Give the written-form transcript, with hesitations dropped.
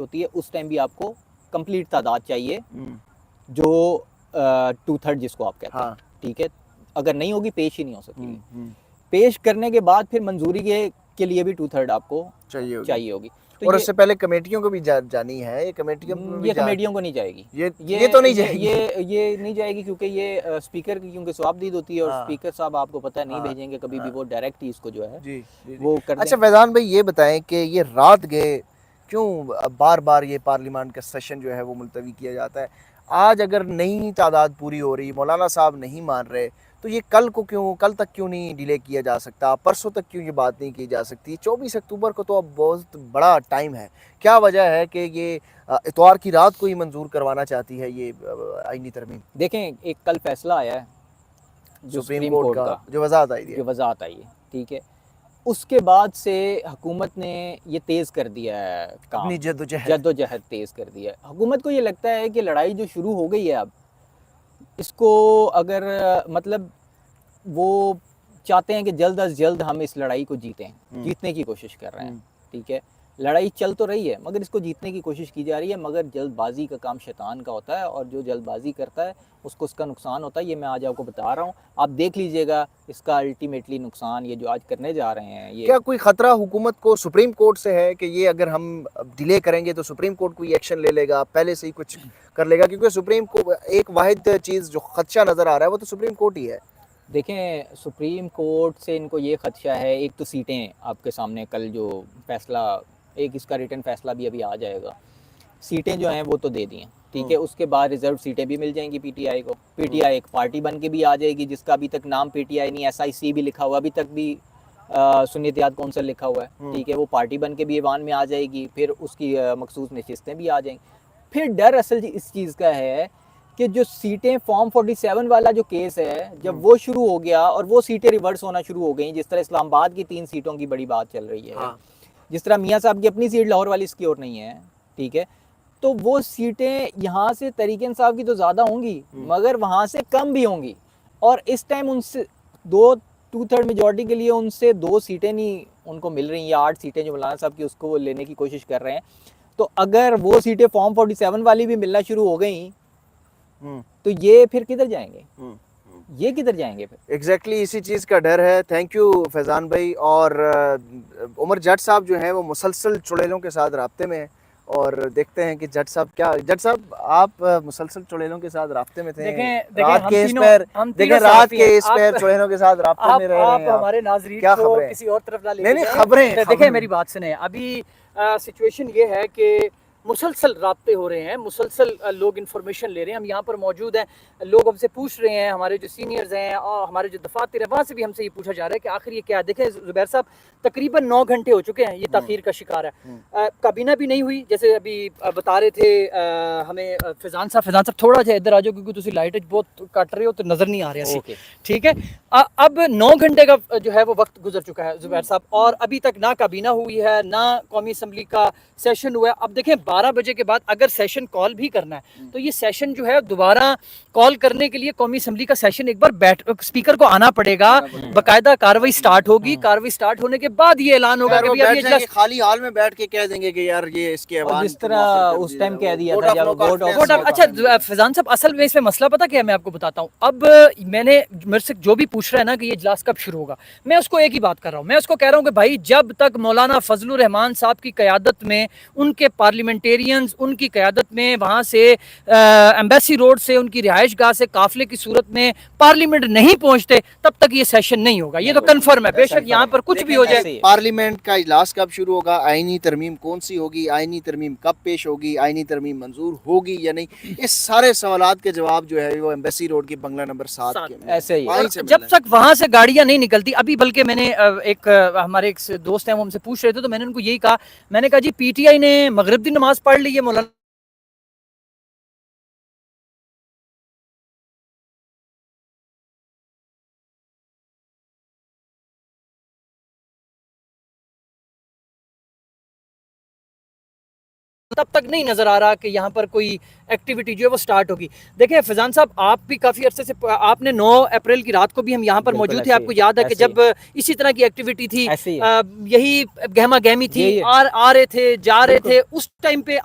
होती है उस टाइम भी आपको कंप्लीट तादाद चाहिए, जो 2/3 जिसको आप कहते हैं, ठीक है। अगर नहीं होगी पेश ही नहीं हो सकेगी। पेश करने के बाद फिर मंजूरी के लिए भी 2/3 आपको चाहिए होगी। तो और उससे पहले कमेटियों को भी जानी है, ये कमेटियों में ये कमेटियों को नहीं जाएगी, ये तो नहीं जाएगी, ये नहीं जाएगी क्योंकि ये स्पीकर की क्योंकि सवाबदीद होती है और स्पीकर साहब आपको पता है नहीं भेजेंगे कभी भी, वो डायरेक्ट ही इसको जो है वो कर दें। अच्छा फैजान भाई ये बताएं कि ये रात गए क्यों बार बार ये पार्लियामेंट का सेशन जो है वो मुलतवी किया जाता है? आज अगर नई तादाद पूरी हो रही, मौलाना साहब नहीं मान रहे, तो ये कल तक क्यों नहीं डिले किया जा सकता? परसों तक क्यों ये बात नहीं की जा सकती? 24 अक्टूबर को तो अब बहुत बड़ा टाइम है। क्या वजह है कि ये इतवार की रात को ही मंजूर करवाना चाहती है ये आईनी तरमीम? देखें, एक कल फैसला आया है जो सुप्रीम कोर्ट का जो वजाहत आई है, ठीक है। उसके बाद से हुकूमत ने ये तेज़ कर दिया है काम, अपनी जद्दोजहद तेज़ कर दिया है। हुकूमत को ये लगता है कि लड़ाई जो शुरू हो गई है अब, इसको अगर मतलब वो चाहते हैं कि जल्द अज जल्द हम इस लड़ाई को जीतें, जीतने की कोशिश कर रहे हैं, ठीक है। लड़ाई चल तो रही है मगर इसको जीतने की कोशिश की जा रही है, मगर जल्दबाजी का काम शैतान का होता है और जो जल्दबाजी करता है उसको उसका नुकसान होता है। ये मैं आज आपको बता रहा हूँ, आप देख लीजिएगा इसका अल्टीमेटली नुकसान ये जो आज करने जा रहे हैं। ये क्या कोई खतरा हुकूमत को सुप्रीम कोर्ट से है कि ये अगर हम डिले करेंगे तो सुप्रीम कोर्ट कोई एक्शन ले लेगा, पहले से ही कुछ कर लेगा? क्योंकि सुप्रीम को एक वाहिद चीज़ जो खदशा नज़र आ रहा है वो तो सुप्रीम कोर्ट ही है। देखें, सुप्रीम कोर्ट से इनको ये खदशा है, एक तो सीटें आपके सामने कल जो फैसला, एक इसका रिटर्न फैसला भी अभी आ जाएगा, सीटें जो हैं वो तो दे दी हैं, ठीक है। उसके बाद रिजर्व सीटें भी मिल जाएंगी पीटीआई को। पीटीआई एक पार्टी बन के भी आ जाएगी जिसका अभी तक नाम पीटीआई नहीं, एसआईसी भी लिखा हुआ, अभी तक भी सुन्नी इत्तेहाद कौंसिल लिखा हुआ है, ठीक है। वो पार्टी बन के भी ईवान में आ जाएगी, फिर उसकी मखसूस नशिस्तें भी आ जाएंगी। फिर डर असल इस चीज़ का है कि जो सीटें फॉर्म 47 वाला जो केस है, जब वो शुरू हो गया और वो सीटें रिवर्स होना शुरू हो गई, जिस तरह इस्लामाबाद की 3 सीटों की बड़ी बात चल रही है, जिस तरह मियाँ साहब की अपनी सीट लाहौर वाली इसकी और नहीं है, ठीक है। तो वो सीटें यहाँ से तरीके इंसाफ की तो ज़्यादा होंगी मगर वहाँ से कम भी होंगी, और इस टाइम उनसे 2/3 मेजॉरिटी के लिए उनसे 2 सीटें नहीं उनको मिल रही हैं, 8 सीटें जो मौलाना साहब की उसको वो लेने की कोशिश कर रहे हैं। तो अगर वो सीटें फॉर्म 47 वाली भी मिलना शुरू हो गई तो ये फिर किधर जाएंगे? ये किधर जाएंगे फिर? एग्जैक्टली इसी चीज़ का डर है। थैंक यू फैज़ान भाई। और उमर जट साहब जो हैं वो मुसलसल चुड़ैलों के साथ राब्ते में हैं और देखते हैं कि जट साहब आप मुसलसल चुड़ैलों के साथ राब्ते में थे। रात के इस पैर चुड़ैलों के साथ राब्ते में रह रहे हैं। हमारे नाज़रीन क्या को खबरें? किसी और तरफ ना लेके नहीं खबरें देखिए मेरी बात सुने। अभी सिचुएशन ये है कि मुसलसल राब्ते हो रहे हैं, मुसलसल लोग इन्फॉर्मेशन ले रहे हैं। हम यहाँ पर मौजूद हैं, लोग हमसे पूछ रहे हैं, हमारे जो सीनियर्स हैं और हमारे जो दफातर हैं वहाँ से भी हमसे ये पूछा जा रहा है कि आखिर ये क्या। देखें ज़ुबैर साहब, तकरीबन 9 घंटे हो चुके हैं ये ताख़ीर का शिकार है। काबीना भी नहीं हुई, जैसे अभी बता रहे थे हमें फैज़ान साहब थोड़ा सा इधर आ जाओ क्योंकि तुम लाइट बहुत कट रहे हो तो नज़र नहीं आ रहा, ठीक है। अब 9 घंटे का जो है वो वक्त गुजर चुका है ज़ुबैर साहब, और अभी तक ना काबीना हुई है ना कौमी असम्बली का सेशन हुआ है। अब देखें 12 बजे के बाद अगर सेशन कॉल भी करना है तो ये सेशन जो है दोबारा कॉल करने के लिए कौमी असम्बली का सेशन एक बार स्पीकर को आना पड़ेगा, बाकायदा कार्रवाई स्टार्ट होगी। कार्रवाई स्टार्ट होने के बाद ये ऐलान होगा कि अब ये खाली हाल में बैठ के कह देंगे कि यार ये इसके जिस तरह उस टाइम कह दिया था जब वोट। अच्छा फैजान साहब, असल में इसमें मसला पता क्या है, मैं आपको बताता हूँ। अब मैंने मेरे से जो भी पूछ रहा है ना कि ये इजलास कब शुरू होगा, मैं उसको एक ही बात कर रहा हूँ। मैं उसको कह रहा हूँ कि भाई जब तक मौलाना फजलुर रहमान साहब की क़यादत में, उनके पार्लियामेंटेरियंस उनकी क़यादत में वहाँ से एम्बेसी रोड से उनकी रिहाइश गाह से काफिले की सूरत में पार्लियामेंट नहीं पहुँचते तब तक ये सेशन नहीं होगा। ये तो कन्फर्म है, बेशक यहाँ पर कुछ भी हो जाए। पार्लियामेंट का इजलास कब शुरू होगा, आईनी तरमीम कौन सी होगी, आईनी तरमीम कब पेश होगी, आईनी तरमीम मंजूर होगी या नहीं, इस सारे सवालात के जवाब जो है वो एम्बेसी रोड की बंगला नंबर 7 के ऐसे ही जब तक वहां से गाड़ियां नहीं निकलती। अभी बल्कि मैंने एक हमारे एक दोस्त हैं वो हमसे पूछ रहे थे तो मैंने उनको यही कहा, मैंने कहा जी पीटीआई ने मगरिब की नमाज पढ़ ली है मौलाना तब तक नहीं नजर आ रहा कि यहाँ पर कोई एक्टिविटी जो है वो स्टार्ट होगी। देखिए फैजान साहब, आप भी काफी अरसे से, आपने 9 अप्रैल की रात को भी हम यहाँ पर बिल्कुल मौजूद थे, ऐसे आपको याद है कि ऐसे जब इसी तरह की एक्टिविटी थी, ऐसे ही यही गहमा गहमी थी, यही है। आ रहे थे, जा रहे थे, उस टाइम पे